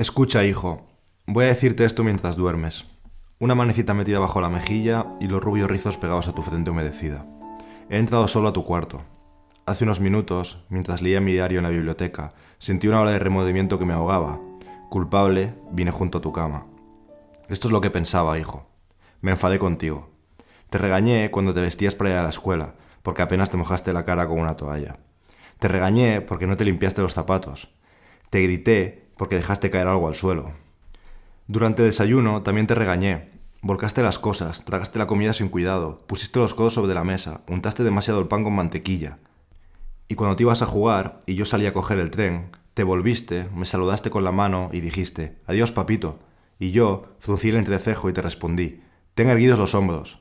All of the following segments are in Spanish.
Escucha, hijo, voy a decirte esto mientras duermes. Una manecita metida bajo la mejilla y los rubios rizos pegados a tu frente humedecida. He entrado solo a tu cuarto. Hace unos minutos, mientras leía mi diario en la biblioteca, sentí una ola de remordimiento que me ahogaba. Culpable, vine junto a tu cama. Esto es lo que pensaba, hijo. Me enfadé contigo. Te regañé cuando te vestías para ir a la escuela, porque apenas te mojaste la cara con una toalla. Te regañé porque no te limpiaste los zapatos. Te grité porque dejaste caer algo al suelo. Durante el desayuno también te regañé. Volcaste las cosas, tragaste la comida sin cuidado, pusiste los codos sobre la mesa, untaste demasiado el pan con mantequilla. Y cuando te ibas a jugar y yo salí a coger el tren, te volviste, me saludaste con la mano y dijiste, «Adiós, papito». Y yo fruncí el entrecejo y te respondí, «Ten erguidos los hombros».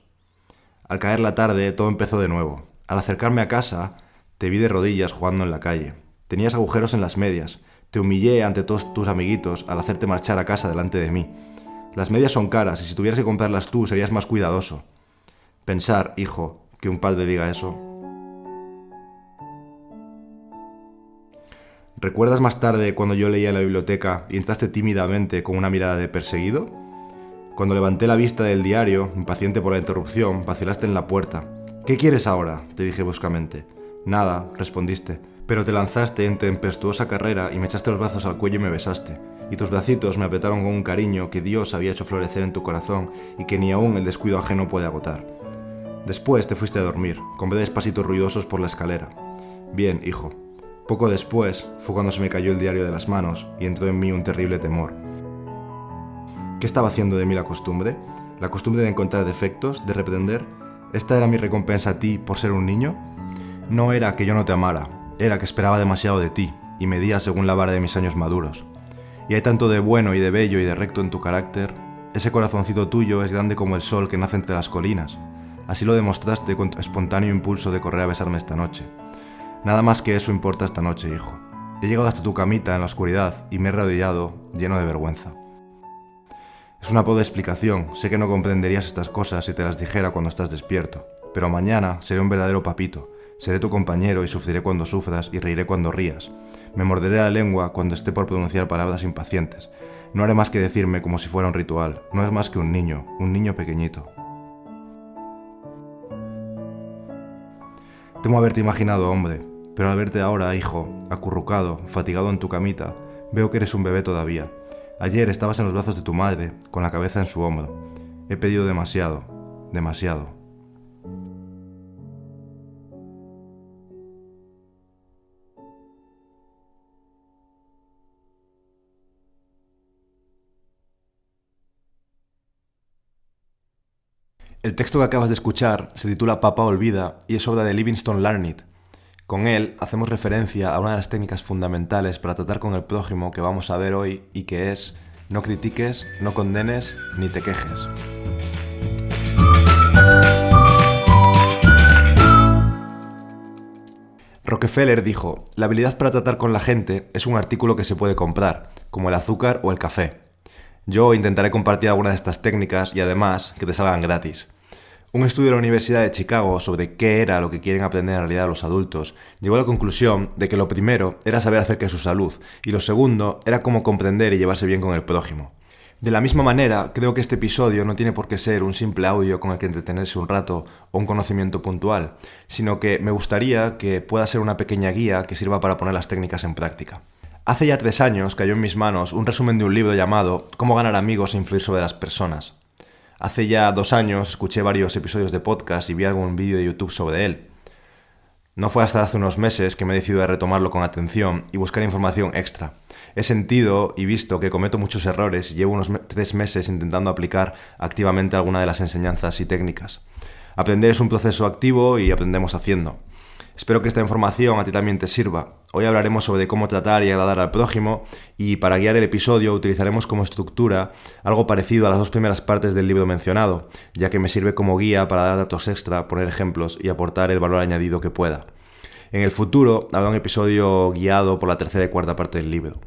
Al caer la tarde todo empezó de nuevo. Al acercarme a casa, te vi de rodillas jugando en la calle. Tenías agujeros en las medias. Te humillé ante todos tus amiguitos al hacerte marchar a casa delante de mí. Las medias son caras y si tuvieras que comprarlas tú serías más cuidadoso. Pensar, hijo, que un padre diga eso. ¿Recuerdas más tarde cuando yo leía en la biblioteca y entraste tímidamente con una mirada de perseguido? Cuando levanté la vista del diario, impaciente por la interrupción, vacilaste en la puerta. «¿Qué quieres ahora?», te dije bruscamente. «Nada», respondiste, pero te lanzaste en tempestuosa carrera y me echaste los brazos al cuello y me besaste. Y tus bracitos me apretaron con un cariño que Dios había hecho florecer en tu corazón y que ni aún el descuido ajeno puede agotar. Después te fuiste a dormir, con breves pasitos ruidosos por la escalera. Bien, hijo. Poco después fue cuando se me cayó el diario de las manos y entró en mí un terrible temor. ¿Qué estaba haciendo de mí la costumbre? ¿La costumbre de encontrar defectos, de reprender? ¿Esta era mi recompensa a ti por ser un niño? No era que yo no te amara, era que esperaba demasiado de ti y medía según la vara de mis años maduros. Y hay tanto de bueno y de bello y de recto en tu carácter. Ese corazoncito tuyo es grande como el sol que nace entre las colinas. Así lo demostraste con tu espontáneo impulso de correr a besarme esta noche. Nada más que eso importa esta noche, hijo. He llegado hasta tu camita en la oscuridad y me he arrodillado lleno de vergüenza. Es una pobre explicación, sé que no comprenderías estas cosas si te las dijera cuando estás despierto, pero mañana seré un verdadero papito, seré tu compañero y sufriré cuando sufras y reiré cuando rías. Me morderé la lengua cuando esté por pronunciar palabras impacientes. No haré más que decirme como si fuera un ritual, no es más que un niño pequeñito. Temo haberte imaginado hombre, pero al verte ahora, hijo, acurrucado, fatigado en tu camita, veo que eres un bebé todavía. Ayer estabas en los brazos de tu madre, con la cabeza en su hombro. He pedido demasiado, demasiado. El texto que acabas de escuchar se titula Papá olvida y es obra de Livingston Larned. Con él hacemos referencia a una de las técnicas fundamentales para tratar con el prójimo que vamos a ver hoy y que es no critiques, no condenes ni te quejes. Rockefeller dijo, la habilidad para tratar con la gente es un artículo que se puede comprar, como el azúcar o el café. Yo intentaré compartir algunas de estas técnicas y además que te salgan gratis. Un estudio de la Universidad de Chicago sobre qué era lo que quieren aprender en realidad los adultos llegó a la conclusión de que lo primero era saber acerca de su salud y lo segundo era cómo comprender y llevarse bien con el prójimo. De la misma manera, creo que este episodio no tiene por qué ser un simple audio con el que entretenerse un rato o un conocimiento puntual, sino que me gustaría que pueda ser una pequeña guía que sirva para poner las técnicas en práctica. Hace ya 3 años cayó en mis manos un resumen de un libro llamado Cómo ganar amigos e influir sobre las personas. Hace ya 2 años escuché varios episodios de podcast y vi algún vídeo de YouTube sobre él. No fue hasta hace unos meses que me he decidido a retomarlo con atención y buscar información extra. He sentido y visto que cometo muchos errores y llevo unos 3 meses intentando aplicar activamente alguna de las enseñanzas y técnicas. Aprender es un proceso activo y aprendemos haciendo. Espero que esta información a ti también te sirva. Hoy hablaremos sobre cómo tratar y agradar al prójimo y para guiar el episodio utilizaremos como estructura algo parecido a las 2 primeras partes del libro mencionado, ya que me sirve como guía para dar datos extra, poner ejemplos y aportar el valor añadido que pueda. En el futuro habrá un episodio guiado por la 3ª y 4ª parte del libro.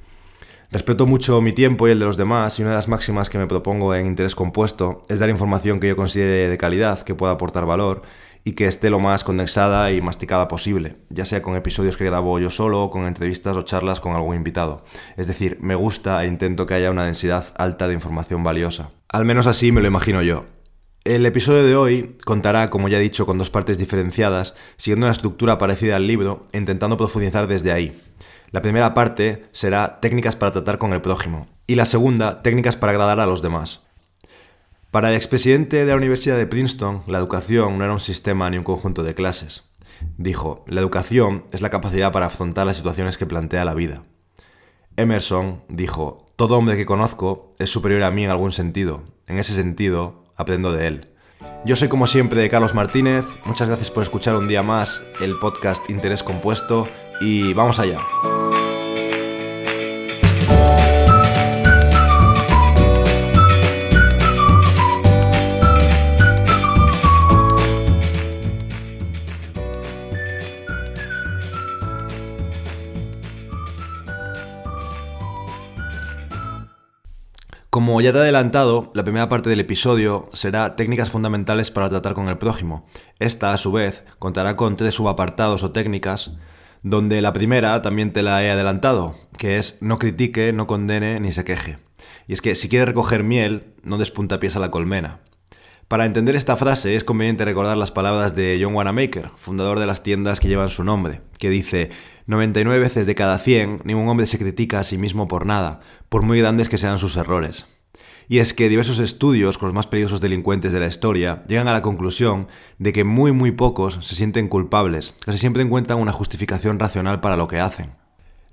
Respeto mucho mi tiempo y el de los demás y una de las máximas que me propongo en Interés Compuesto es dar información que yo considere de calidad, que pueda aportar valor y que esté lo más condensada y masticada posible, ya sea con episodios que grabo yo solo, o con entrevistas o charlas con algún invitado. Es decir, me gusta e intento que haya una densidad alta de información valiosa. Al menos así me lo imagino yo. El episodio de hoy contará, como ya he dicho, con 2 partes diferenciadas, siguiendo una estructura parecida al libro e intentando profundizar desde ahí. La primera parte será técnicas para tratar con el prójimo y la segunda, técnicas para agradar a los demás. Para el expresidente de la Universidad de Princeton, la educación no era un sistema ni un conjunto de clases. Dijo, la educación es la capacidad para afrontar las situaciones que plantea la vida. Emerson dijo, todo hombre que conozco es superior a mí en algún sentido. En ese sentido, aprendo de él. Yo soy como siempre Carlos Martínez, muchas gracias por escuchar un día más el podcast Interés Compuesto y vamos allá. Como ya te he adelantado, la primera parte del episodio será técnicas fundamentales para tratar con el prójimo. Esta, a su vez, contará con 3 subapartados o técnicas, donde la primera también te la he adelantado, que es no critique, no condene ni se queje. Y es que si quieres recoger miel, no des puntapiés a la colmena. Para entender esta frase es conveniente recordar las palabras de John Wanamaker, fundador de las tiendas que llevan su nombre, que dice 99 veces de cada 100 ningún hombre se critica a sí mismo por nada, por muy grandes que sean sus errores. Y es que diversos estudios con los más peligrosos delincuentes de la historia llegan a la conclusión de que muy pocos se sienten culpables, casi siempre encuentran una justificación racional para lo que hacen.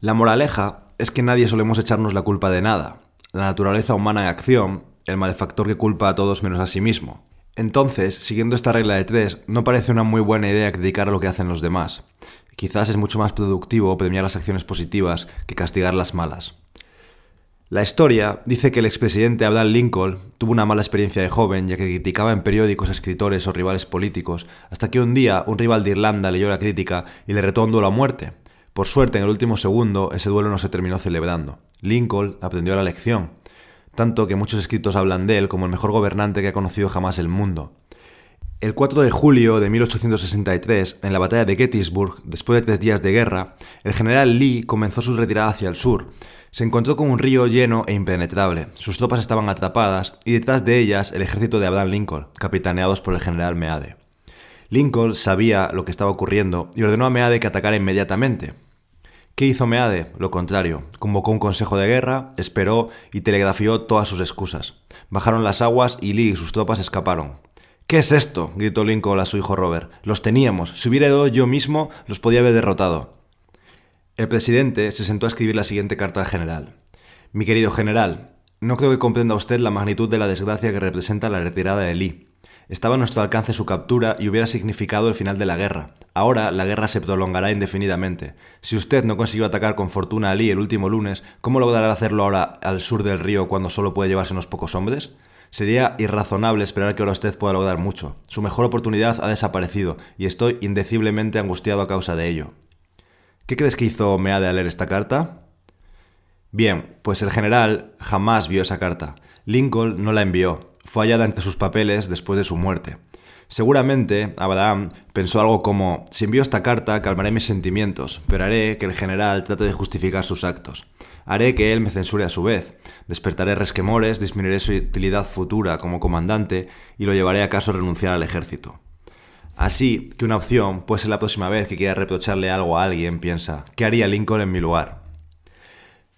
La moraleja es que nadie solemos echarnos la culpa de nada. La naturaleza humana en acción, el malefactor que culpa a todos menos a sí mismo. Entonces, siguiendo esta regla de 3, no parece una muy buena idea criticar a lo que hacen los demás. Quizás es mucho más productivo premiar las acciones positivas que castigar las malas. La historia dice que el expresidente Abraham Lincoln tuvo una mala experiencia de joven, ya que criticaba en periódicos a escritores o rivales políticos, hasta que un día un rival de Irlanda leyó la crítica y le retó un duelo a muerte. Por suerte, en el último segundo, ese duelo no se terminó celebrando. Lincoln aprendió la lección, tanto que muchos escritos hablan de él como el mejor gobernante que ha conocido jamás el mundo. El 4 de julio de 1863, en la batalla de Gettysburg, después de 3 días de guerra, el general Lee comenzó su retirada hacia el sur. Se encontró con un río lleno e impenetrable. Sus tropas estaban atrapadas y detrás de ellas el ejército de Abraham Lincoln, capitaneados por el general Meade. Lincoln sabía lo que estaba ocurriendo y ordenó a Meade que atacara inmediatamente. ¿Qué hizo Meade? Lo contrario. Convocó un consejo de guerra, esperó y telegrafió todas sus excusas. Bajaron las aguas y Lee y sus tropas escaparon. ¿Qué es esto?, gritó Lincoln a su hijo Robert. Los teníamos. Si hubiera ido yo mismo, los podía haber derrotado. El presidente se sentó a escribir la siguiente carta al general. Mi querido general, no creo que comprenda usted la magnitud de la desgracia que representa la retirada de Lee. Estaba a nuestro alcance su captura y hubiera significado el final de la guerra. Ahora la guerra se prolongará indefinidamente. Si usted no consiguió atacar con fortuna a Lee el último lunes, ¿cómo logrará hacerlo ahora al sur del río cuando solo puede llevarse unos pocos hombres? Sería irrazonable esperar que ahora usted pueda lograr mucho. Su mejor oportunidad ha desaparecido y estoy indeciblemente angustiado a causa de ello. ¿Qué crees que hizo Meade al leer esta carta? Bien, pues el general jamás vio esa carta. Lincoln no la envió. Fue hallada entre sus papeles después de su muerte. Seguramente Abraham pensó algo como: si envío esta carta calmaré mis sentimientos, pero haré que el general trate de justificar sus actos. Haré que él me censure a su vez. Despertaré resquemores, disminuiré su utilidad futura como comandante y lo llevaré a caso a renunciar al ejército. Así que una opción puede ser la próxima vez que quiera reprocharle algo a alguien, piensa: ¿qué haría Lincoln en mi lugar?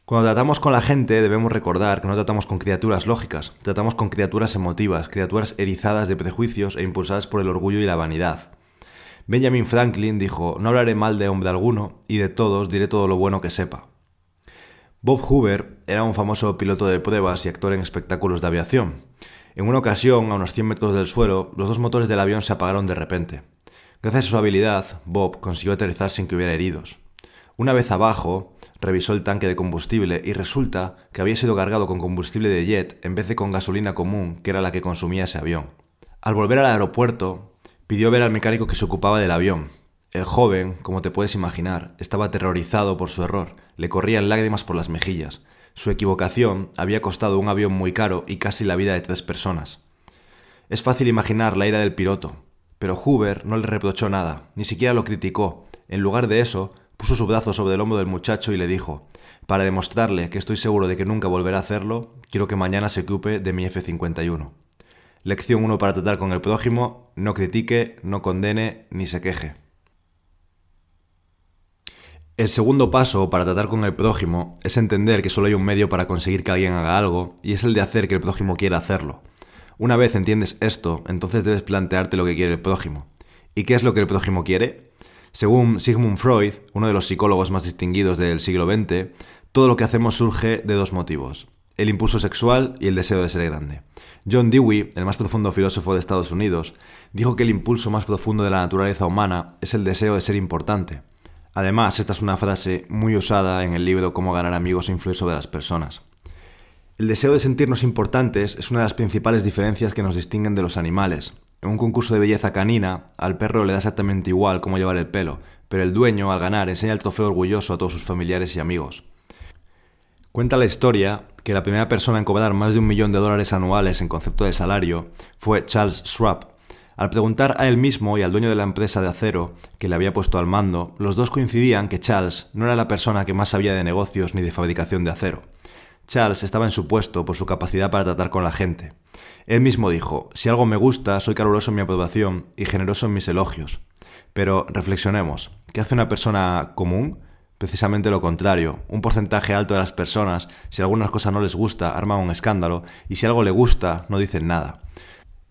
Cuando tratamos con la gente debemos recordar que no tratamos con criaturas lógicas, tratamos con criaturas emotivas, criaturas erizadas de prejuicios e impulsadas por el orgullo y la vanidad. Benjamin Franklin dijo: no hablaré mal de hombre alguno y de todos diré todo lo bueno que sepa. Bob Hoover era un famoso piloto de pruebas y actor en espectáculos de aviación. En una ocasión, a unos 100 metros del suelo, los 2 motores del avión se apagaron de repente. Gracias a su habilidad, Bob consiguió aterrizar sin que hubiera heridos. Una vez abajo, revisó el tanque de combustible y resulta que había sido cargado con combustible de jet en vez de con gasolina común, que era la que consumía ese avión. Al volver al aeropuerto, pidió ver al mecánico que se ocupaba del avión. El joven, como te puedes imaginar, estaba aterrorizado por su error. Le corrían lágrimas por las mejillas. Su equivocación había costado un avión muy caro y casi la vida de 3 personas. Es fácil imaginar la ira del piloto, pero Hoover no le reprochó nada, ni siquiera lo criticó. En lugar de eso, puso su brazo sobre el hombro del muchacho y le dijo: «Para demostrarle que estoy seguro de que nunca volverá a hacerlo, quiero que mañana se ocupe de mi F-51. Lección 1 para tratar con el prójimo: no critique, no condene, ni se queje». El segundo paso para tratar con el prójimo es entender que solo hay un medio para conseguir que alguien haga algo, y es el de hacer que el prójimo quiera hacerlo. Una vez entiendes esto, entonces debes plantearte lo que quiere el prójimo. ¿Y qué es lo que el prójimo quiere? Según Sigmund Freud, uno de los psicólogos más distinguidos del siglo XX, todo lo que hacemos surge de dos motivos: el impulso sexual y el deseo de ser grande. John Dewey, el más profundo filósofo de Estados Unidos, dijo que el impulso más profundo de la naturaleza humana es el deseo de ser importante. Además, esta es una frase muy usada en el libro Cómo ganar amigos e influir sobre las personas. El deseo de sentirnos importantes es una de las principales diferencias que nos distinguen de los animales. En un concurso de belleza canina, al perro le da exactamente igual cómo llevar el pelo, pero el dueño, al ganar, enseña el trofeo orgulloso a todos sus familiares y amigos. Cuenta la historia que la primera persona en cobrar más de $1 millón anuales en concepto de salario fue Charles Schwab. Al preguntar a él mismo y al dueño de la empresa de acero que le había puesto al mando, los dos coincidían que Charles no era la persona que más sabía de negocios ni de fabricación de acero. Charles estaba en su puesto por su capacidad para tratar con la gente. Él mismo dijo: «Si algo me gusta, soy caluroso en mi aprobación y generoso en mis elogios». Pero reflexionemos, ¿qué hace una persona común? Precisamente lo contrario. Un porcentaje alto de las personas, si algunas cosas no les gusta, arman un escándalo, y si algo le gusta, no dicen nada.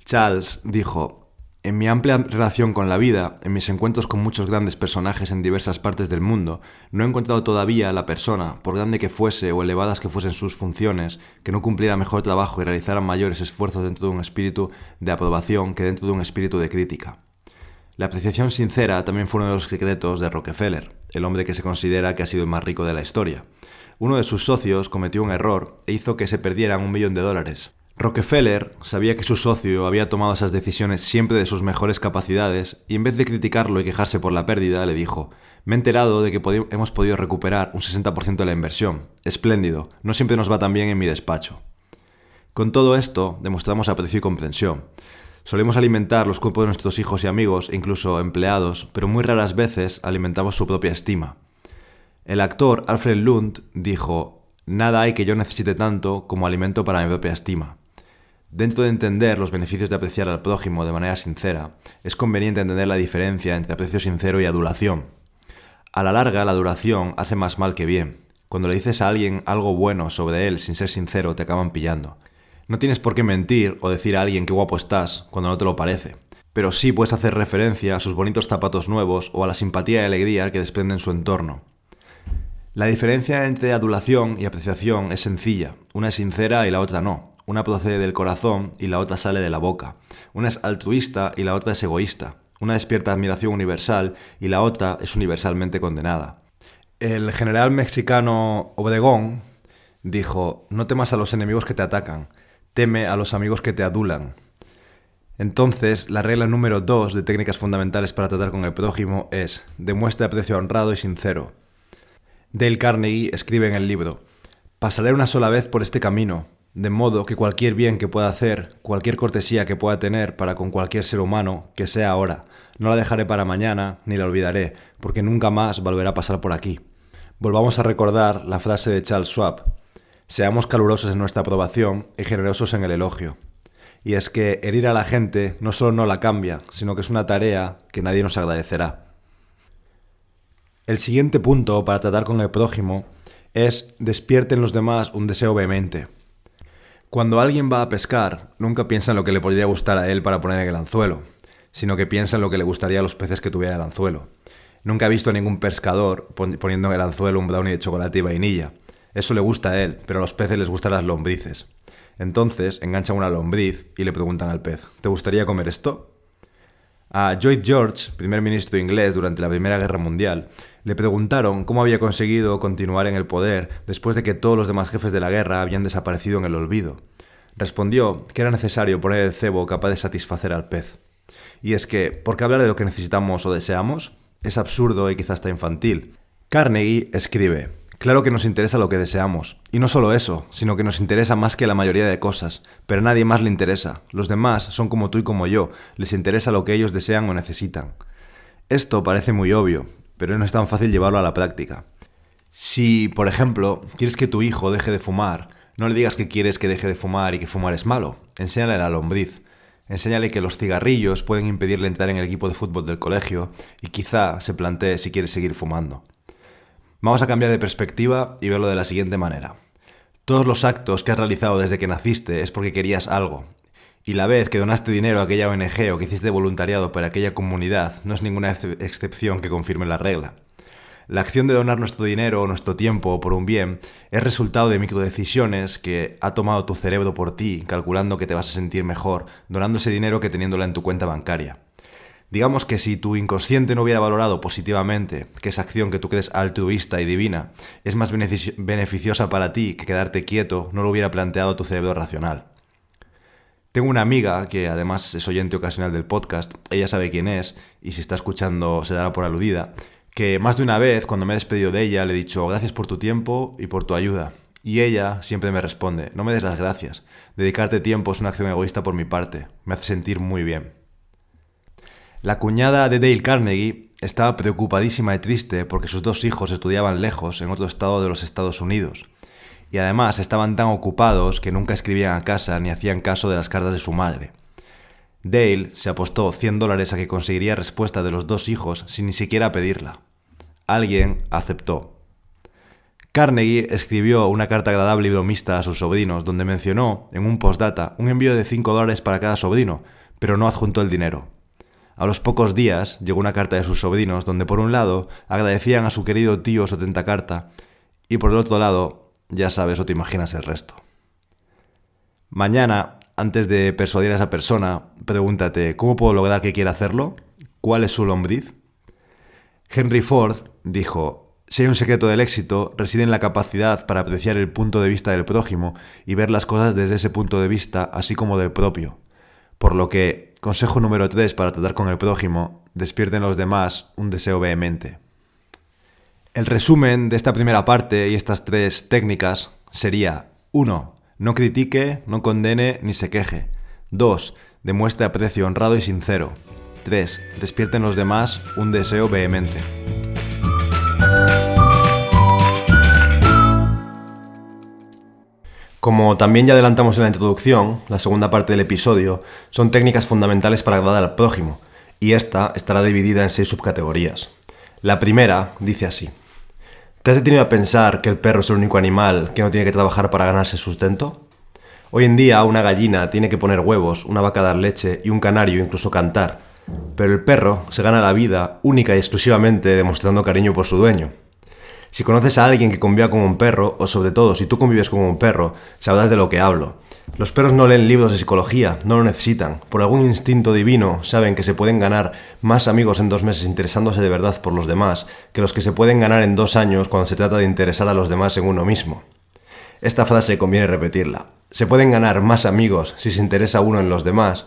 Charles dijo: «En mi amplia relación con la vida, en mis encuentros con muchos grandes personajes en diversas partes del mundo, no he encontrado todavía a la persona, por grande que fuese o elevadas que fuesen sus funciones, que no cumpliera mejor trabajo y realizara mayores esfuerzos dentro de un espíritu de aprobación que dentro de un espíritu de crítica». La apreciación sincera también fue uno de los secretos de Rockefeller, el hombre que se considera que ha sido el más rico de la historia. Uno de sus socios cometió un error e hizo que se perdieran $1 millón. Rockefeller sabía que su socio había tomado esas decisiones siempre de sus mejores capacidades y en vez de criticarlo y quejarse por la pérdida, le dijo: «Me he enterado de que hemos podido recuperar un 60% de la inversión. Espléndido, no siempre nos va tan bien en mi despacho». Con todo esto, demostramos aprecio y comprensión. Solemos alimentar los cuerpos de nuestros hijos y amigos, e incluso empleados, pero muy raras veces alimentamos su propia estima. El actor Alfred Lund dijo: «Nada hay que yo necesite tanto como alimento para mi propia estima». Dentro de entender los beneficios de apreciar al prójimo de manera sincera, es conveniente entender la diferencia entre aprecio sincero y adulación. A la larga, la adulación hace más mal que bien. Cuando le dices a alguien algo bueno sobre él sin ser sincero, te acaban pillando. No tienes por qué mentir o decir a alguien qué guapo estás cuando no te lo parece, pero sí puedes hacer referencia a sus bonitos zapatos nuevos o a la simpatía y alegría que desprenden su entorno. La diferencia entre adulación y apreciación es sencilla. Una es sincera y la otra no. Una procede del corazón y la otra sale de la boca. Una es altruista y la otra es egoísta. Una despierta admiración universal y la otra es universalmente condenada. El general mexicano Obregón dijo: «No temas a los enemigos que te atacan, teme a los amigos que te adulan». Entonces, la regla número 2 de técnicas fundamentales para tratar con el prójimo es: demuestre aprecio honrado y sincero. Dale Carnegie escribe en el libro: «Pasaré una sola vez por este camino, de modo que cualquier bien que pueda hacer, cualquier cortesía que pueda tener para con cualquier ser humano, que sea ahora. No la dejaré para mañana, ni la olvidaré, porque nunca más volverá a pasar por aquí». Volvamos a recordar la frase de Charles Schwab: «Seamos calurosos en nuestra aprobación y generosos en el elogio». Y es que herir a la gente no solo no la cambia, sino que es una tarea que nadie nos agradecerá. El siguiente punto para tratar con el prójimo es: despierte en los demás un deseo vehemente. Cuando alguien va a pescar, nunca piensa en lo que le podría gustar a él para poner en el anzuelo, sino que piensa en lo que le gustaría a los peces que tuviera el anzuelo. Nunca he visto a ningún pescador poniendo en el anzuelo un brownie de chocolate y vainilla. Eso le gusta a él, pero a los peces les gustan las lombrices. Entonces enganchan una lombriz y le preguntan al pez: ¿te gustaría comer esto? A Lloyd George, primer ministro inglés durante la Primera Guerra Mundial, le preguntaron cómo había conseguido continuar en el poder después de que todos los demás jefes de la guerra habían desaparecido en el olvido. Respondió que era necesario poner el cebo capaz de satisfacer al pez. Y es que, ¿por qué hablar de lo que necesitamos o deseamos? Es absurdo y quizás hasta infantil. Carnegie escribe: Claro que nos interesa lo que deseamos. Y no solo eso, sino que nos interesa más que la mayoría de cosas. Pero a nadie más le interesa. Los demás son como tú y como yo. Les interesa lo que ellos desean o necesitan. Esto parece muy obvio, pero no es tan fácil llevarlo a la práctica. Si, por ejemplo, quieres que tu hijo deje de fumar, no le digas que quieres que deje de fumar y que fumar es malo. Enséñale la lombriz. Enséñale que los cigarrillos pueden impedirle entrar en el equipo de fútbol del colegio y quizá se plantee si quiere seguir fumando. Vamos a cambiar de perspectiva y verlo de la siguiente manera. Todos los actos que has realizado desde que naciste es porque querías algo. Y la vez que donaste dinero a aquella ONG o que hiciste voluntariado para aquella comunidad no es ninguna excepción que confirme la regla. La acción de donar nuestro dinero o nuestro tiempo por un bien es resultado de microdecisiones que ha tomado tu cerebro por ti, calculando que te vas a sentir mejor donando ese dinero que teniéndola en tu cuenta bancaria. Digamos que si tu inconsciente no hubiera valorado positivamente que esa acción que tú crees altruista y divina es más beneficiosa para ti que quedarte quieto, no lo hubiera planteado tu cerebro racional. Tengo una amiga que además es oyente ocasional del podcast, ella sabe quién es y si está escuchando se dará por aludida, que más de una vez cuando me he despedido de ella le he dicho gracias por tu tiempo y por tu ayuda. Y ella siempre me responde, no me des las gracias, dedicarte tiempo es una acción egoísta por mi parte, me hace sentir muy bien. La cuñada de Dale Carnegie estaba preocupadísima y triste porque sus 2 hijos estudiaban lejos en otro estado de los Estados Unidos. Y además estaban tan ocupados que nunca escribían a casa ni hacían caso de las cartas de su madre. Dale se apostó $100 a que conseguiría respuesta de los 2 hijos sin ni siquiera pedirla. Alguien aceptó. Carnegie escribió una carta agradable y bromista a sus sobrinos donde mencionó, en un postdata, un envío de $5 para cada sobrino, pero no adjuntó el dinero. A los pocos días llegó una carta de sus sobrinos donde por un lado agradecían a su querido tío su atenta carta y por el otro lado, ya sabes o te imaginas el resto. Mañana, antes de persuadir a esa persona, pregúntate ¿cómo puedo lograr que quiera hacerlo? ¿Cuál es su lombriz? Henry Ford dijo, si hay un secreto del éxito, reside en la capacidad para apreciar el punto de vista del prójimo y ver las cosas desde ese punto de vista así como del propio. Por lo que, consejo número 3 para tratar con el prójimo, despierten en los demás un deseo vehemente. El resumen de esta primera parte y estas 3 técnicas sería 1. No critique, no condene ni se queje. 2. Demuestre aprecio honrado y sincero. 3. Despierte en los demás un deseo vehemente. Como también ya adelantamos en la introducción, la segunda parte del episodio son técnicas fundamentales para agradar al prójimo, y esta estará dividida en 6 subcategorías. La primera dice así. ¿Te has detenido a pensar que el perro es el único animal que no tiene que trabajar para ganarse sustento? Hoy en día una gallina tiene que poner huevos, una vaca dar leche y un canario incluso cantar, pero el perro se gana la vida única y exclusivamente demostrando cariño por su dueño. Si conoces a alguien que conviva con un perro, o sobre todo si tú convives con un perro, sabrás de lo que hablo. Los perros no leen libros de psicología, no lo necesitan. Por algún instinto divino saben que se pueden ganar más amigos en 2 meses interesándose de verdad por los demás que los que se pueden ganar en 2 años cuando se trata de interesar a los demás en uno mismo. Esta frase conviene repetirla. Se pueden ganar más amigos si se interesa uno en los demás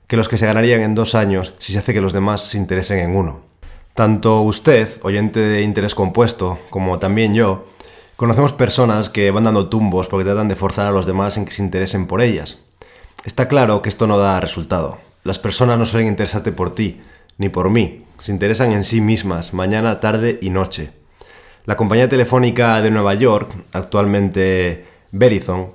que los que se ganarían en 2 años si se hace que los demás se interesen en uno. Tanto usted, oyente de interés compuesto, como también yo, conocemos personas que van dando tumbos porque tratan de forzar a los demás en que se interesen por ellas. Está claro que esto no da resultado. Las personas no suelen interesarte por ti, ni por mí. Se interesan en sí mismas, mañana, tarde y noche. La compañía telefónica de Nueva York, actualmente Verizon,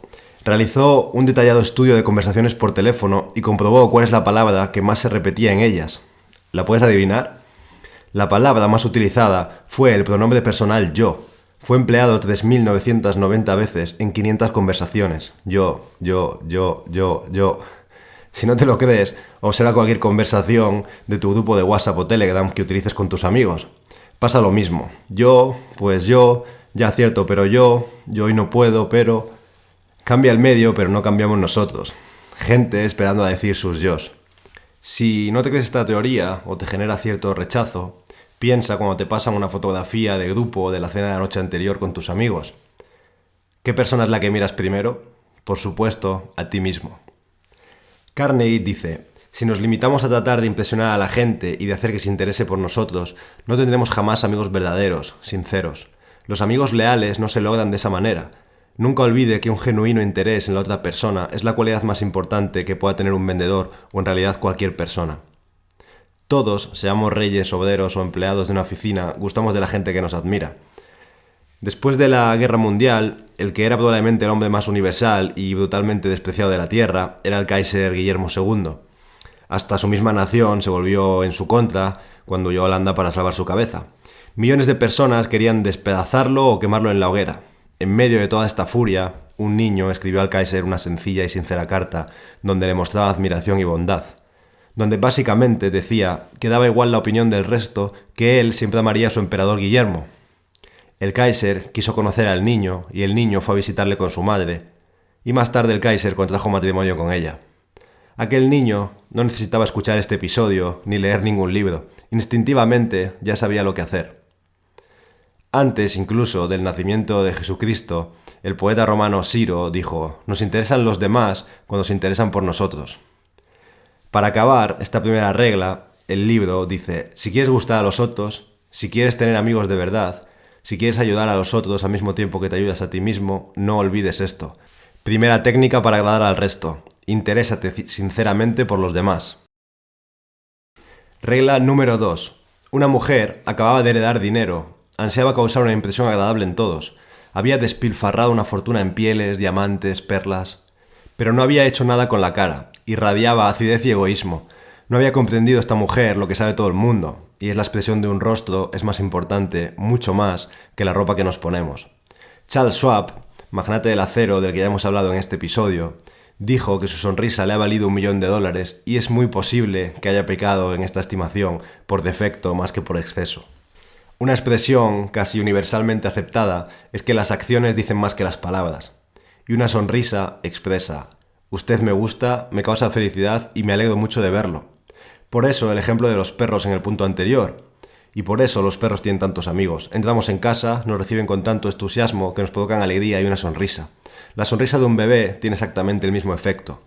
realizó un detallado estudio de conversaciones por teléfono y comprobó cuál es la palabra que más se repetía en ellas. ¿La puedes adivinar? La palabra más utilizada fue el pronombre personal yo. Fue empleado 3.990 veces en 500 conversaciones. Yo. Si no te lo crees, observa cualquier conversación de tu grupo de WhatsApp o Telegram que utilices con tus amigos. Pasa lo mismo. Yo, pues yo, ya cierto, pero yo hoy no puedo, pero... Cambia el medio, pero no cambiamos nosotros. Gente esperando a decir sus yos. Si no te crees esta teoría o te genera cierto rechazo, piensa cuando te pasan una fotografía de grupo de la cena de la noche anterior con tus amigos. ¿Qué persona es la que miras primero? Por supuesto, a ti mismo. Carnegie dice, si nos limitamos a tratar de impresionar a la gente y de hacer que se interese por nosotros, no tendremos jamás amigos verdaderos, sinceros. Los amigos leales no se logran de esa manera. Nunca olvide que un genuino interés en la otra persona es la cualidad más importante que pueda tener un vendedor o en realidad cualquier persona. Todos, seamos reyes, obreros o empleados de una oficina, gustamos de la gente que nos admira. Después de la Guerra Mundial, el que era probablemente el hombre más universal y brutalmente despreciado de la Tierra era el Kaiser Guillermo II. Hasta su misma nación se volvió en su contra cuando huyó a Holanda para salvar su cabeza. Millones de personas querían despedazarlo o quemarlo en la hoguera. En medio de toda esta furia, un niño escribió al Kaiser una sencilla y sincera carta donde le mostraba admiración y bondad, donde básicamente decía que daba igual la opinión del resto, que él siempre amaría a su emperador Guillermo. El Kaiser quiso conocer al niño y el niño fue a visitarle con su madre, y más tarde el Kaiser contrajo matrimonio con ella. Aquel niño no necesitaba escuchar este episodio ni leer ningún libro, instintivamente ya sabía lo que hacer. Antes incluso del nacimiento de Jesucristo, el poeta romano Ciro dijo: «Nos interesan los demás cuando se interesan por nosotros». Para acabar esta primera regla, el libro dice: si quieres gustar a los otros, si quieres tener amigos de verdad, si quieres ayudar a los otros al mismo tiempo que te ayudas a ti mismo, no olvides esto. Primera técnica para agradar al resto: interésate sinceramente por los demás. Regla número 2. Una mujer acababa de heredar dinero, ansiaba causar una impresión agradable en todos, había despilfarrado una fortuna en pieles, diamantes, perlas, pero no había hecho nada con la cara, irradiaba acidez y egoísmo. No había comprendido esta mujer lo que sabe todo el mundo, y es la expresión de un rostro es más importante, mucho más, que la ropa que nos ponemos. Charles Schwab, magnate del acero del que ya hemos hablado en este episodio, dijo que su sonrisa le ha valido $1 millón y es muy posible que haya pecado en esta estimación por defecto más que por exceso. Una expresión casi universalmente aceptada es que las acciones dicen más que las palabras. Y una sonrisa expresa: usted me gusta, me causa felicidad y me alegro mucho de verlo. Por eso el ejemplo de los perros en el punto anterior. Y por eso los perros tienen tantos amigos. Entramos en casa, nos reciben con tanto entusiasmo que nos provocan alegría y una sonrisa. La sonrisa de un bebé tiene exactamente el mismo efecto.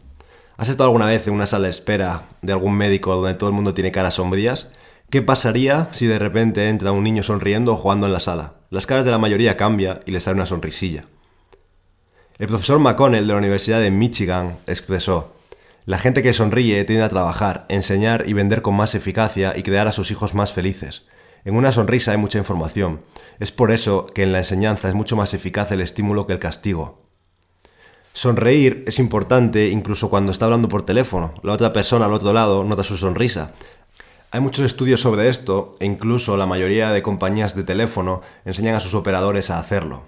¿Has estado alguna vez en una sala de espera de algún médico donde todo el mundo tiene caras sombrías? ¿Qué pasaría si de repente entra un niño sonriendo o jugando en la sala? Las caras de la mayoría cambian y les sale una sonrisilla. El profesor McConnell de la Universidad de Michigan expresó: la gente que sonríe tiende a trabajar, enseñar y vender con más eficacia y crear a sus hijos más felices. En una sonrisa hay mucha información. Es por eso que en la enseñanza es mucho más eficaz el estímulo que el castigo. Sonreír es importante incluso cuando está hablando por teléfono. La otra persona al otro lado nota su sonrisa. Hay muchos estudios sobre esto e incluso la mayoría de compañías de teléfono enseñan a sus operadores a hacerlo.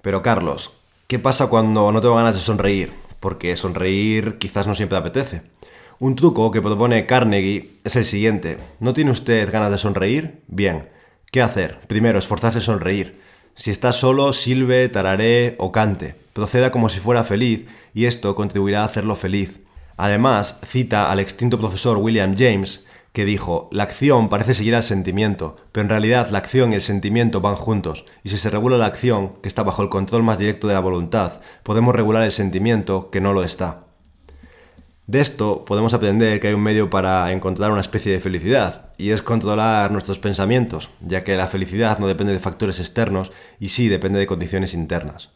Pero Carlos, ¿qué pasa cuando no tengo ganas de sonreír? Porque sonreír quizás no siempre apetece. Un truco que propone Carnegie es el siguiente: ¿no tiene usted ganas de sonreír? Bien, ¿qué hacer? Primero, esforzarse en sonreír. Si está solo, silbe, tararee o cante. Proceda como si fuera feliz y esto contribuirá a hacerlo feliz. Además, cita al extinto profesor William James, que dijo: la acción parece seguir al sentimiento, pero en realidad la acción y el sentimiento van juntos, y si se regula la acción, que está bajo el control más directo de la voluntad, podemos regular el sentimiento, que no lo está. De esto podemos aprender que hay un medio para encontrar una especie de felicidad, y es controlar nuestros pensamientos, ya que la felicidad no depende de factores externos y sí depende de condiciones internas.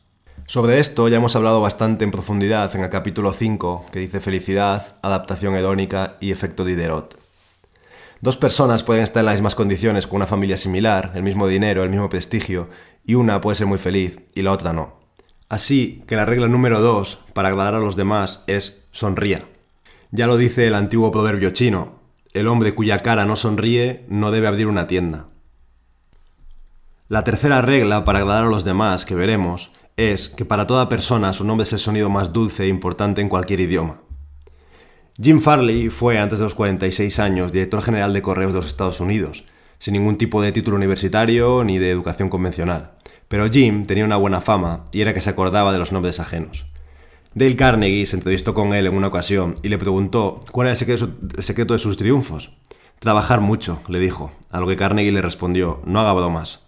Sobre esto ya hemos hablado bastante en profundidad en el capítulo 5, que dice felicidad, adaptación hedónica y efecto Diderot. Dos personas pueden estar en las mismas condiciones con una familia similar, el mismo dinero, el mismo prestigio, y una puede ser muy feliz y la otra no. Así que la regla número 2 para agradar a los demás es sonría. Ya lo dice el antiguo proverbio chino: el hombre cuya cara no sonríe no debe abrir una tienda. La tercera regla para agradar a los demás que veremos es que para toda persona su nombre es el sonido más dulce e importante en cualquier idioma. Jim Farley fue, antes de los 46 años, director general de Correos de los Estados Unidos, sin ningún tipo de título universitario ni de educación convencional. Pero Jim tenía una buena fama y era que se acordaba de los nombres ajenos. Dale Carnegie se entrevistó con él en una ocasión y le preguntó cuál era el secreto de sus triunfos. Trabajar mucho, le dijo, a lo que Carnegie le respondió: no haga bromas.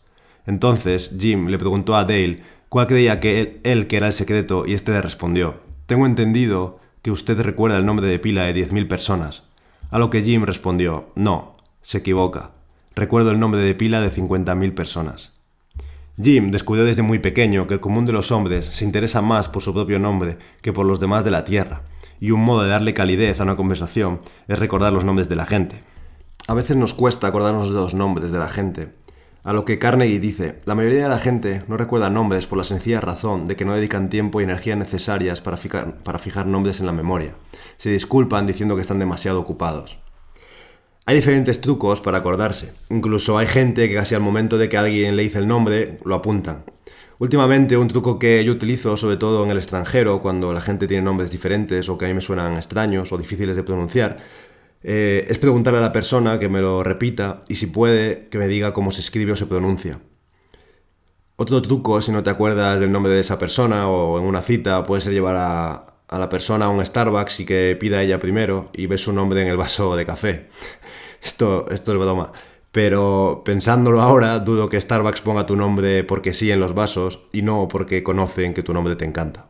Entonces Jim le preguntó a Dale cuál creía que él que era el secreto y este le respondió: tengo entendido que usted recuerda el nombre de pila de 10.000 personas. A lo que Jim respondió: no, se equivoca. Recuerdo el nombre de pila de 50.000 personas. Jim descubrió desde muy pequeño que el común de los hombres se interesa más por su propio nombre que por los demás de la Tierra, y un modo de darle calidez a una conversación es recordar los nombres de la gente. A veces nos cuesta acordarnos de los nombres de la gente. A lo que Carnegie dice, la mayoría de la gente no recuerda nombres por la sencilla razón de que no dedican tiempo y energía necesarias para fijar nombres en la memoria. Se disculpan diciendo que están demasiado ocupados. Hay diferentes trucos para acordarse. Incluso hay gente que casi al momento de que alguien le dice el nombre, lo apuntan. Últimamente un truco que yo utilizo, sobre todo en el extranjero, cuando la gente tiene nombres diferentes o que a mí me suenan extraños o difíciles de pronunciar, es preguntarle a la persona que me lo repita y si puede que me diga cómo se escribe o se pronuncia. Otro truco, si no te acuerdas del nombre de esa persona o en una cita, puede ser llevar a la persona a un Starbucks y que pida ella primero y ves su nombre en el vaso de café. Esto es broma, pero pensándolo ahora, dudo que Starbucks ponga tu nombre porque sí en los vasos y no porque conocen que tu nombre te encanta.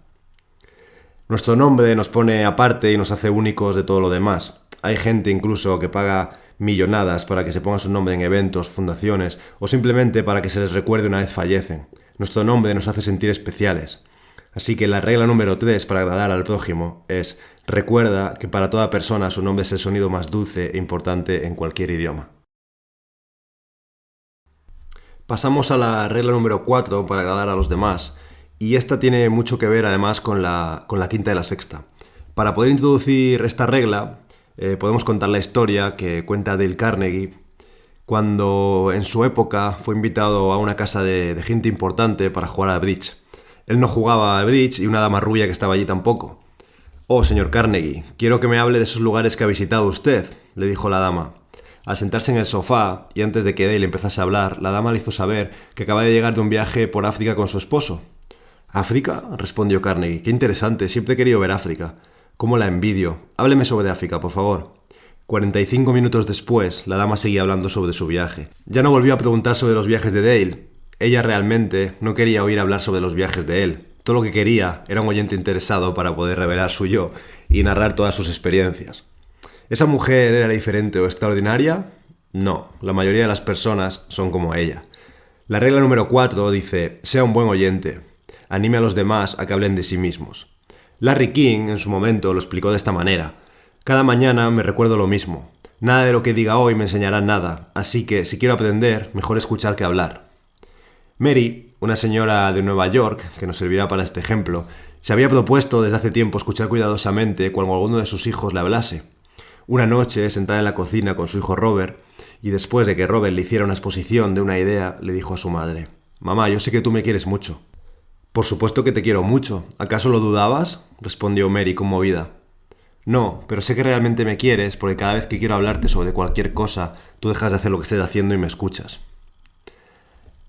Nuestro nombre nos pone aparte y nos hace únicos de todo lo demás. Hay gente incluso que paga millonadas para que se ponga su nombre en eventos, fundaciones o simplemente para que se les recuerde una vez fallecen. Nuestro nombre nos hace sentir especiales. Así que la regla número 3 para agradar al prójimo es: recuerda que para toda persona su nombre es el sonido más dulce e importante en cualquier idioma. Pasamos a la regla número 4 para agradar a los demás, y esta tiene mucho que ver además con la quinta y la sexta. Para poder introducir esta regla, podemos contar la historia que cuenta Dale Carnegie cuando en su época fue invitado a una casa de gente importante para jugar al bridge. Él no jugaba al bridge y una dama rubia que estaba allí tampoco. «Oh, señor Carnegie, quiero que me hable de esos lugares que ha visitado usted», le dijo la dama. Al sentarse en el sofá, y antes de que Dale empezase a hablar, la dama le hizo saber que acaba de llegar de un viaje por África con su esposo. «¿África?», respondió Carnegie. «Qué interesante, siempre he querido ver África. ¿Cómo la envidio? Hábleme sobre África, por favor». 45 minutos después, la dama seguía hablando sobre su viaje. Ya no volvió a preguntar sobre los viajes de Dale. Ella realmente no quería oír hablar sobre los viajes de él. Todo lo que quería era un oyente interesado para poder revelar su yo y narrar todas sus experiencias. ¿Esa mujer era diferente o extraordinaria? No, la mayoría de las personas son como ella. La regla número 4 dice: sea un buen oyente. Anime a los demás a que hablen de sí mismos. Larry King en su momento lo explicó de esta manera: cada mañana me recuerdo lo mismo. Nada de lo que diga hoy me enseñará nada, así que si quiero aprender, mejor escuchar que hablar. Mary, una señora de Nueva York, que nos servirá para este ejemplo, se había propuesto desde hace tiempo escuchar cuidadosamente cuando alguno de sus hijos le hablase. Una noche, sentada en la cocina con su hijo Robert, y después de que Robert le hiciera una exposición de una idea, le dijo a su madre: «Mamá, yo sé que tú me quieres mucho». «Por supuesto que te quiero mucho. ¿Acaso lo dudabas?», respondió Mary conmovida. «No, pero sé que realmente me quieres porque cada vez que quiero hablarte sobre cualquier cosa, tú dejas de hacer lo que estés haciendo y me escuchas».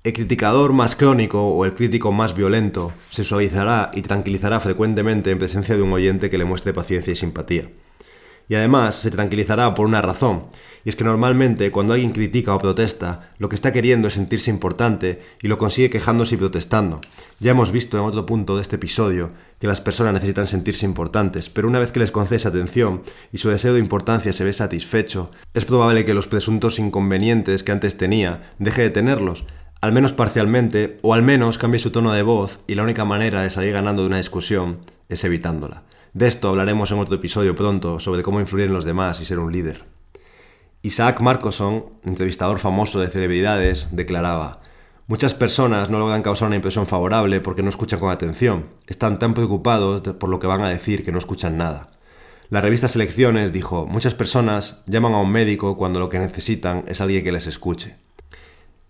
El criticador más crónico o el crítico más violento se suavizará y tranquilizará frecuentemente en presencia de un oyente que le muestre paciencia y simpatía. Y además se tranquilizará por una razón, y es que normalmente cuando alguien critica o protesta, lo que está queriendo es sentirse importante y lo consigue quejándose y protestando. Ya hemos visto en otro punto de este episodio que las personas necesitan sentirse importantes, pero una vez que les concedes atención y su deseo de importancia se ve satisfecho, es probable que los presuntos inconvenientes que antes tenía deje de tenerlos, al menos parcialmente, o al menos cambie su tono de voz, y la única manera de salir ganando de una discusión es evitándola. De esto hablaremos en otro episodio pronto, sobre cómo influir en los demás y ser un líder. Isaac Marcoson, entrevistador famoso de celebridades, declaraba: «Muchas personas no logran causar una impresión favorable porque no escuchan con atención. Están tan preocupados por lo que van a decir que no escuchan nada». La revista Selecciones dijo: «Muchas personas llaman a un médico cuando lo que necesitan es alguien que les escuche».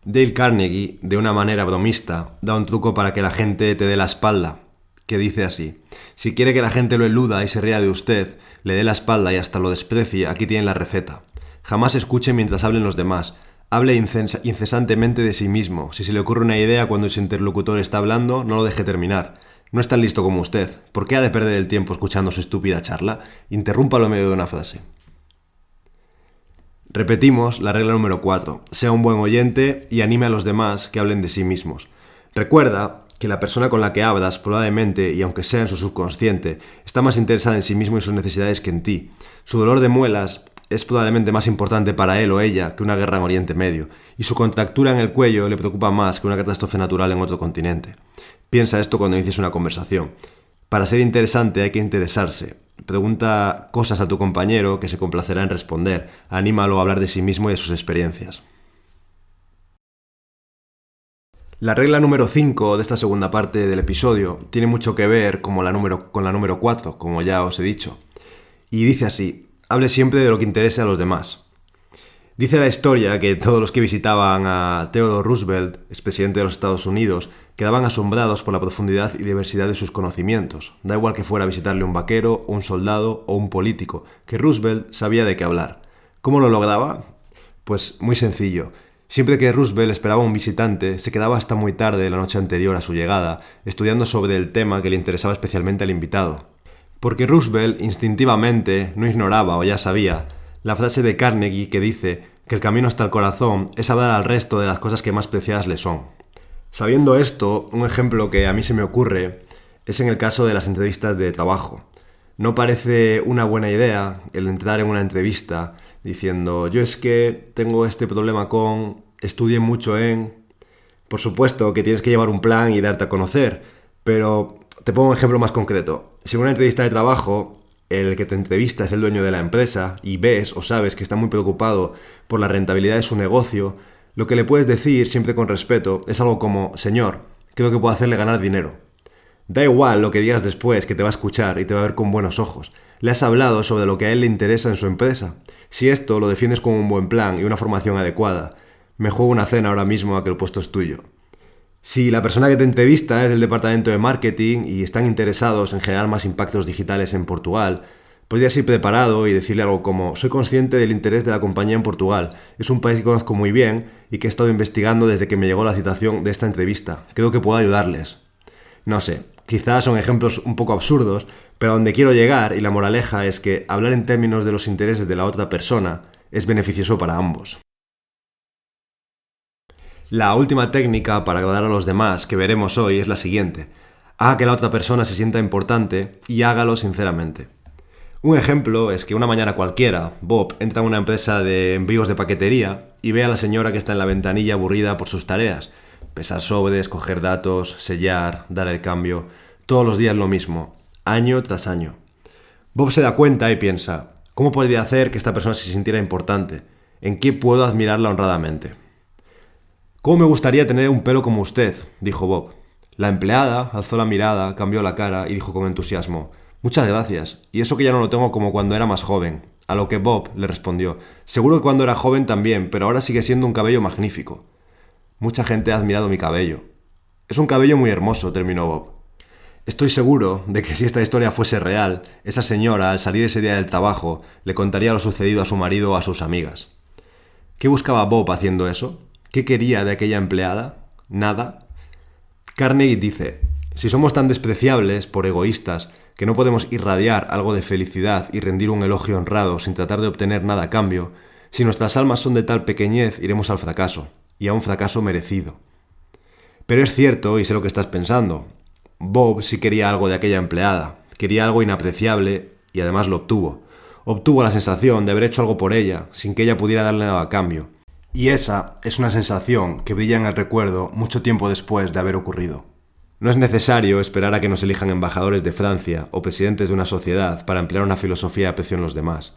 Dale Carnegie, de una manera bromista, da un truco para que la gente te dé la espalda, que dice así: si quiere que la gente lo eluda y se ría de usted, le dé la espalda y hasta lo desprecie, aquí tiene la receta. Jamás escuche mientras hablen los demás. Hable incesantemente de sí mismo. Si se le ocurre una idea cuando su interlocutor está hablando, no lo deje terminar. No es tan listo como usted. ¿Por qué ha de perder el tiempo escuchando su estúpida charla? Interrúmpalo en medio de una frase. Repetimos la regla número 4. Sea un buen oyente y anime a los demás que hablen de sí mismos. Recuerda que la persona con la que hablas probablemente, y aunque sea en su subconsciente, está más interesada en sí mismo y sus necesidades que en ti. Su dolor de muelas es probablemente más importante para él o ella que una guerra en Oriente Medio, y su contractura en el cuello le preocupa más que una catástrofe natural en otro continente. Piensa esto cuando inicies una conversación. Para ser interesante hay que interesarse. Pregunta cosas a tu compañero que se complacerá en responder. Anímalo a hablar de sí mismo y de sus experiencias. La regla número 5 de esta segunda parte del episodio tiene mucho que ver con la número 4, como ya os he dicho. Y dice así: hable siempre de lo que interese a los demás. Dice la historia que todos los que visitaban a Theodore Roosevelt, expresidente de los Estados Unidos, quedaban asombrados por la profundidad y diversidad de sus conocimientos. Da igual que fuera a visitarle un vaquero, un soldado o un político, que Roosevelt sabía de qué hablar. ¿Cómo lo lograba? Pues muy sencillo. Siempre que Roosevelt esperaba un visitante, se quedaba hasta muy tarde la noche anterior a su llegada, estudiando sobre el tema que le interesaba especialmente al invitado. Porque Roosevelt instintivamente no ignoraba o ya sabía la frase de Carnegie que dice que el camino hasta el corazón es hablar al resto de las cosas que más preciadas le son. Sabiendo esto, un ejemplo que a mí se me ocurre es en el caso de las entrevistas de trabajo. No parece una buena idea el entrar en una entrevista diciendo: yo es que tengo este problema con, estudié mucho en... Por supuesto que tienes que llevar un plan y darte a conocer, pero te pongo un ejemplo más concreto. Si en una entrevista de trabajo el que te entrevista es el dueño de la empresa y ves o sabes que está muy preocupado por la rentabilidad de su negocio, lo que le puedes decir, siempre con respeto, es algo como: señor, creo que puedo hacerle ganar dinero. Da igual lo que digas después, que te va a escuchar y te va a ver con buenos ojos. Le has hablado sobre lo que a él le interesa en su empresa. Si esto lo defiendes como un buen plan y una formación adecuada, me juego una cena ahora mismo a que el puesto es tuyo. Si la persona que te entrevista es del departamento de marketing y están interesados en generar más impactos digitales en Portugal, podrías ir preparado y decirle algo como: soy consciente del interés de la compañía en Portugal. Es un país que conozco muy bien y que he estado investigando desde que me llegó la citación de esta entrevista. Creo que puedo ayudarles. No sé, quizás son ejemplos un poco absurdos, pero a donde quiero llegar, y la moraleja es que hablar en términos de los intereses de la otra persona es beneficioso para ambos. La última técnica para agradar a los demás que veremos hoy es la siguiente: haga que la otra persona se sienta importante y hágalo sinceramente. Un ejemplo es que una mañana cualquiera, Bob entra a una empresa de envíos de paquetería y ve a la señora que está en la ventanilla aburrida por sus tareas: pesar sobres, coger datos, sellar, dar el cambio, todos los días lo mismo, año tras año. Bob se da cuenta y piensa: ¿cómo podría hacer que esta persona se sintiera importante? ¿En qué puedo admirarla honradamente? «¿Cómo me gustaría tener un pelo como usted?», dijo Bob. La empleada alzó la mirada, cambió la cara y dijo con entusiasmo: «Muchas gracias, y eso que ya no lo tengo como cuando era más joven». A lo que Bob le respondió: «Seguro que cuando era joven también, pero ahora sigue siendo un cabello magnífico». «Mucha gente ha admirado mi cabello». «Es un cabello muy hermoso», terminó Bob. Estoy seguro de que si esta historia fuese real, esa señora, al salir ese día del trabajo, le contaría lo sucedido a su marido o a sus amigas. ¿Qué buscaba Bob haciendo eso? ¿Qué quería de aquella empleada? ¿Nada? Carnegie dice: si somos tan despreciables por egoístas que no podemos irradiar algo de felicidad y rendir un elogio honrado sin tratar de obtener nada a cambio, si nuestras almas son de tal pequeñez, iremos al fracaso, y a un fracaso merecido. Pero es cierto, y sé lo que estás pensando, Bob sí quería algo de aquella empleada, quería algo inapreciable y además lo obtuvo. Obtuvo la sensación de haber hecho algo por ella sin que ella pudiera darle nada a cambio. Y esa es una sensación que brilla en el recuerdo mucho tiempo después de haber ocurrido. No es necesario esperar a que nos elijan embajadores de Francia o presidentes de una sociedad para emplear una filosofía de aprecio en los demás.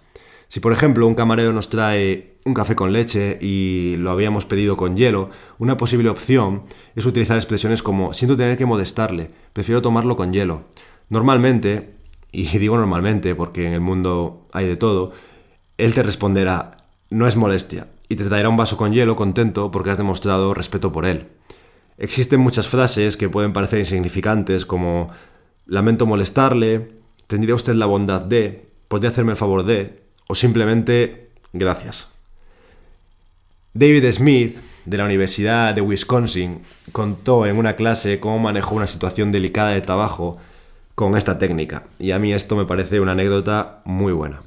Si por ejemplo un camarero nos trae un café con leche y lo habíamos pedido con hielo, una posible opción es utilizar expresiones como: siento tener que molestarle, prefiero tomarlo con hielo. Normalmente, y digo normalmente porque en el mundo hay de todo, él te responderá: no es molestia, y te traerá un vaso con hielo contento porque has demostrado respeto por él. Existen muchas frases que pueden parecer insignificantes como: lamento molestarle, tendría usted la bondad de, podría hacerme el favor de, o simplemente gracias. David Smith, de la Universidad de Wisconsin, contó en una clase cómo manejó una situación delicada de trabajo con esta técnica, y a mí esto me parece una anécdota muy buena.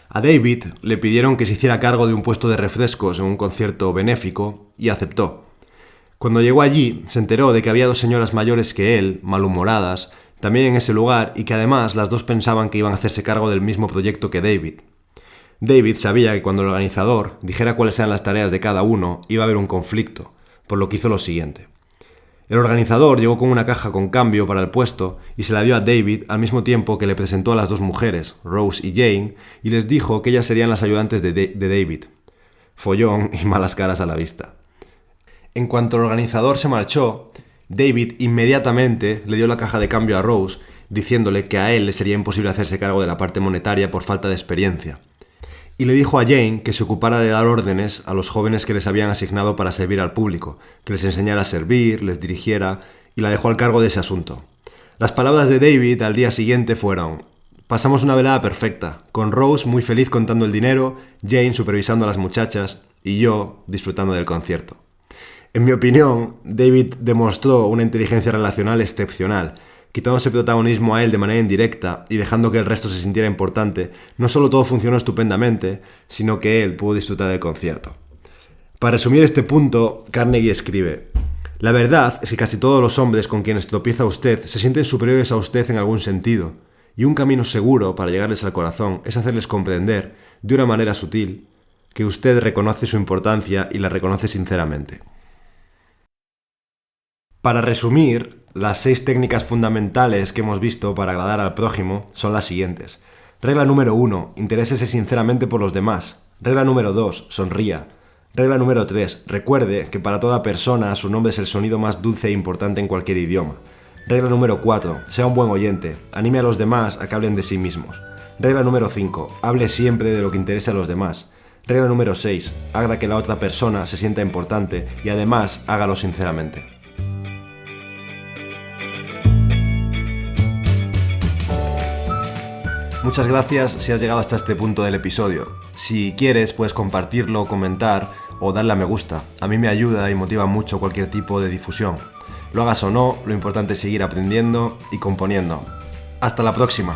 A David le pidieron que se hiciera cargo de un puesto de refrescos en un concierto benéfico y aceptó. Cuando llegó allí, se enteró de que había 2 señoras mayores que él, malhumoradas, también en ese lugar, y que además las 2 pensaban que iban a hacerse cargo del mismo proyecto que David. David sabía que cuando el organizador dijera cuáles eran las tareas de cada uno, iba a haber un conflicto, por lo que hizo lo siguiente. El organizador llegó con una caja con cambio para el puesto y se la dio a David al mismo tiempo que le presentó a las dos mujeres, Rose y Jane, y les dijo que ellas serían las ayudantes de David. Follón y malas caras a la vista. En cuanto el organizador se marchó, David inmediatamente le dio la caja de cambio a Rose, diciéndole que a él le sería imposible hacerse cargo de la parte monetaria por falta de experiencia. Y le dijo a Jane que se ocupara de dar órdenes a los jóvenes que les habían asignado para servir al público, que les enseñara a servir, les dirigiera, y la dejó al cargo de ese asunto. Las palabras de David al día siguiente fueron: pasamos una velada perfecta, con Rose muy feliz contando el dinero, Jane supervisando a las muchachas y yo disfrutando del concierto. En mi opinión, David demostró una inteligencia relacional excepcional, quitándose protagonismo a él de manera indirecta y dejando que el resto se sintiera importante. No solo todo funcionó estupendamente, sino que él pudo disfrutar del concierto. Para resumir este punto, Carnegie escribe: la verdad es que casi todos los hombres con quienes tropieza usted se sienten superiores a usted en algún sentido, y un camino seguro para llegarles al corazón es hacerles comprender, de una manera sutil, que usted reconoce su importancia y la reconoce sinceramente. Para resumir, las 6 técnicas fundamentales que hemos visto para agradar al prójimo son las siguientes. Regla número 1. Interésese sinceramente por los demás. Regla número 2. Sonría. Regla número 3. Recuerde que para toda persona su nombre es el sonido más dulce e importante en cualquier idioma. Regla número 4. Sea un buen oyente. Anime a los demás a que hablen de sí mismos. Regla número 5. Hable siempre de lo que interesa a los demás. Regla número 6. Haga que la otra persona se sienta importante y además hágalo sinceramente. Muchas gracias si has llegado hasta este punto del episodio. Si quieres, puedes compartirlo, comentar o darle a me gusta. A mí me ayuda y motiva mucho cualquier tipo de difusión. Lo hagas o no, lo importante es seguir aprendiendo y componiendo. ¡Hasta la próxima!